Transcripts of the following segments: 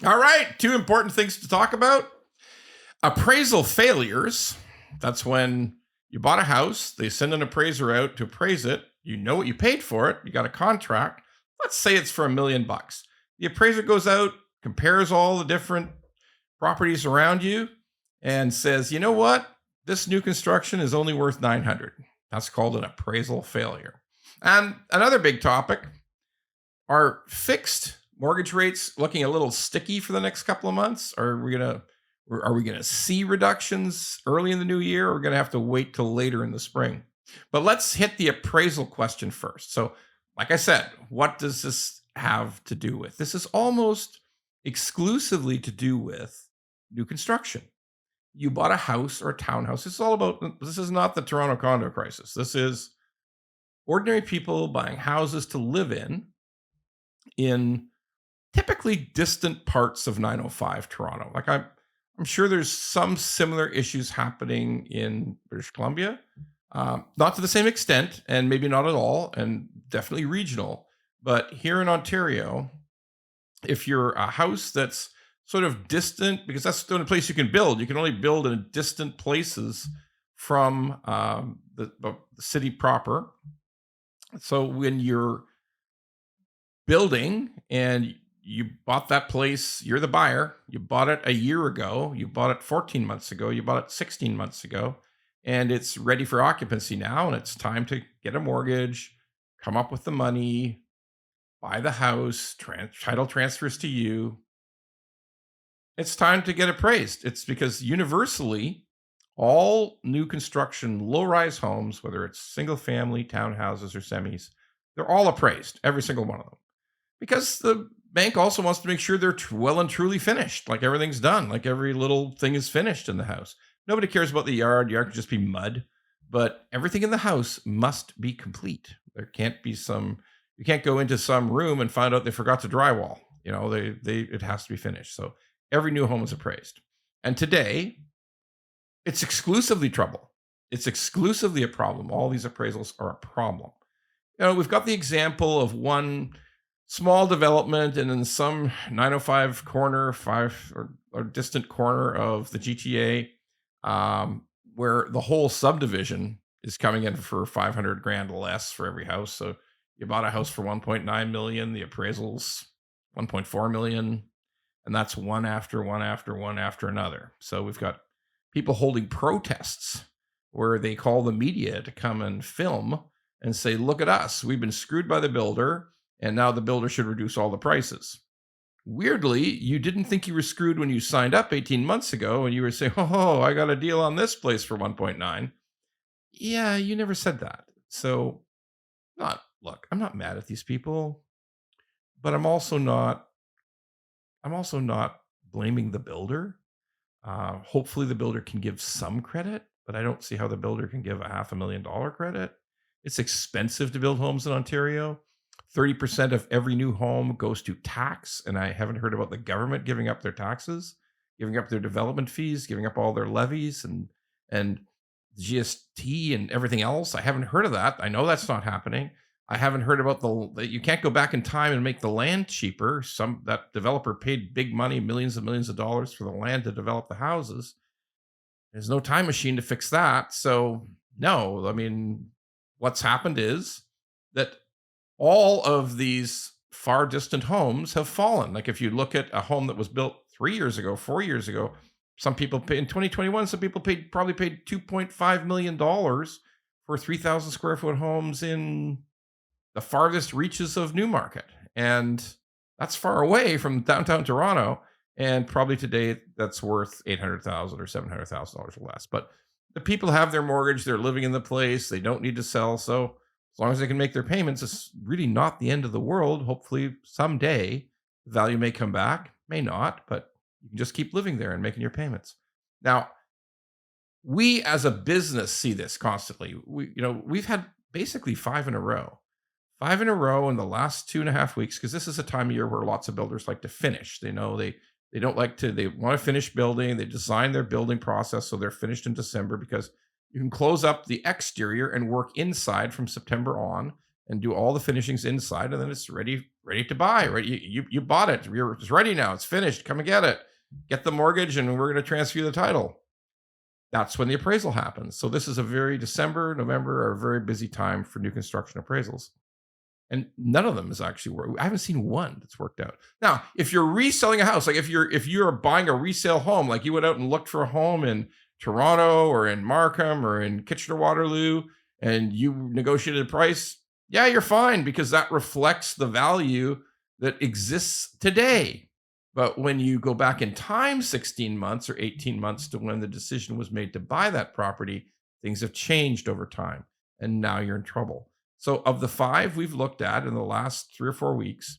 All right, two important things to talk about. Appraisal failures. That's when you bought a house, they send an appraiser out to appraise it. You know what you paid for it, you got a contract. Let's say it's for $1,000,000. The appraiser goes out, compares all the different properties around you, and says, you know what? This new construction is only worth 900. That's called an appraisal failure. And another big topic, are fixed mortgage rates looking a little sticky for the next couple of months? Are we gonna see reductions early in the new year, or are we gonna have to wait till later in the spring? But let's hit the appraisal question first. So, like I said, what does this have to do with? This is almost exclusively to do with new construction. You bought a house or a townhouse. It's all about, this is not the Toronto condo crisis. This is ordinary people buying houses to live in typically distant parts of 905 Toronto. Like I'm sure there's some similar issues happening in British Columbia, not to the same extent, and maybe not at all, and definitely regional. But here in Ontario, if you're a house that's sort of distant, because that's the only place you can build. You can only build in distant places from the city proper. So when you're building and you bought that place, you're the buyer, you bought it a year ago, you bought it 14 months ago, you bought it 16 months ago, and it's ready for occupancy now, and it's time to get a mortgage, come up with the money, buy the house, title transfers to you. It's time to get appraised. It's because universally, all new construction, low rise homes, whether it's single family, townhouses, or semis, they're all appraised, every single one of them. Because the bank also wants to make sure they're well and truly finished, like everything's done, like every little thing is finished in the house. Nobody cares about the yard. Yard can just be mud, but everything in the house must be complete. There can't be you can't go into some room and find out they forgot to drywall. It has to be finished. So every new home is appraised. And today, it's exclusively trouble. It's exclusively a problem. All these appraisals are a problem. We've got the example of one small development and in some 905 corner, or distant corner of the GTA, where the whole subdivision is coming in for 500 grand less for every house. So you bought a house for 1.9 million, the appraisal's 1.4 million, and that's one after one after one after another. So we've got people holding protests where they call the media to come and film and say, look at us, we've been screwed by the builder, and now the builder should reduce all the prices. Weirdly, you didn't think you were screwed when you signed up 18 months ago and you were saying, oh, I got a deal on this place for 1.9. Yeah, you never said that. So, look, I'm not mad at these people, but I'm also not blaming the builder. Hopefully the builder can give some credit, but I don't see how the builder can give a $500,000 credit. It's expensive to build homes in Ontario. 30% of every new home goes to tax, and I haven't heard about the government giving up their taxes, giving up their development fees, giving up all their levies and GST and everything else. I haven't heard of that. I know that's not happening. I haven't heard about that you can't go back in time and make the land cheaper. That developer paid big money, millions and millions of dollars for the land to develop the houses. There's no time machine to fix that. So no, I mean, what's happened is that all of these far distant homes have fallen. Like if you look at a home that was built 3 years ago, 4 years ago, some people paid in 2021, some people probably paid $2.5 million for 3,000 square foot homes in the farthest reaches of Newmarket. And that's far away from downtown Toronto. And probably today that's worth $800,000 or $700,000 or less. But the people have their mortgage, they're living in the place, they don't need to sell. So as long as they can make their payments, it's really not the end of the world. Hopefully someday the value may come back, may not, but you can just keep living there and making your payments. Now, we as a business see this constantly. We've had basically five in a row in the last 2.5 weeks, because this is a time of year where lots of builders like to finish. They know they don't like to, they want to finish building. They design their building process so they're finished in December, because you can close up the exterior and work inside from September on. and do all the finishings inside, and then it's ready to buy. Right, you bought it. It's ready now. It's finished. Come and get it. Get the mortgage, and we're going to transfer you the title. That's when the appraisal happens. So this is a very December, November are a very busy time for new construction appraisals. And none of them is actually work. I haven't seen one that's worked out. Now, if you're reselling a house, like if you're buying a resale home, like you went out and looked for a home in Toronto or in Markham or in Kitchener-Waterloo, and you negotiated a price, yeah, you're fine because that reflects the value that exists today. But when you go back in time 16 months or 18 months to when the decision was made to buy that property, things have changed over time. And now you're in trouble. So, of the five we've looked at in the last 3 or 4 weeks,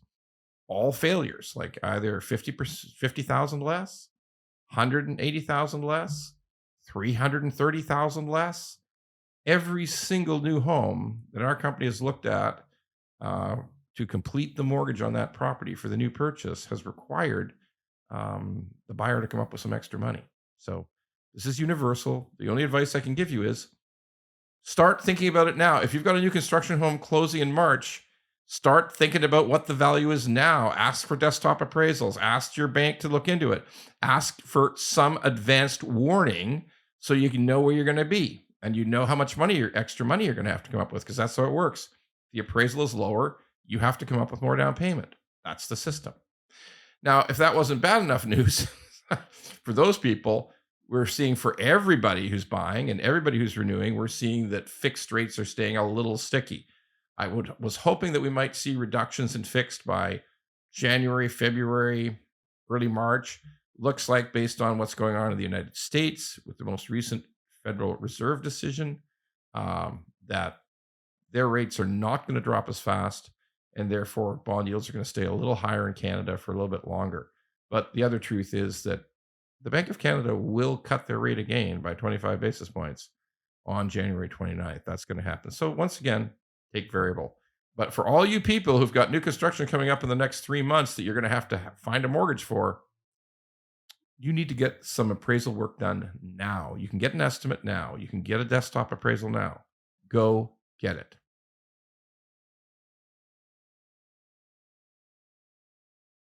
all failures, like either 50,000 less, 180,000 less, 330,000 less. Every single new home that our company has looked at to complete the mortgage on that property for the new purchase has required the buyer to come up with some extra money. So, this is universal. The only advice I can give you is start thinking about it now. If you've got a new construction home closing in March, start thinking about what the value is now. Ask for desktop appraisals. Ask your bank to look into it. Ask for some advanced warning so you can know where you're going to be and you know how much extra money you're going to have to come up with, because that's how it works. The appraisal is lower. You have to come up with more down payment. That's the system. Now, if that wasn't bad enough news for those people, we're seeing for everybody who's buying and everybody who's renewing, we're seeing that fixed rates are staying a little sticky. Was hoping that we might see reductions in fixed by January, February, early March. Looks like, based on what's going on in the United States with the most recent Federal Reserve decision, that their rates are not going to drop as fast, and therefore bond yields are going to stay a little higher in Canada for a little bit longer. But the other truth is that the Bank of Canada will cut their rate again by 25 basis points on January 29th. That's going to happen. So once again, take variable. But for all you people who've got new construction coming up in the next 3 months that you're going to have find a mortgage for, you need to get some appraisal work done now. You can get an estimate now. You can get a desktop appraisal now. Go get it.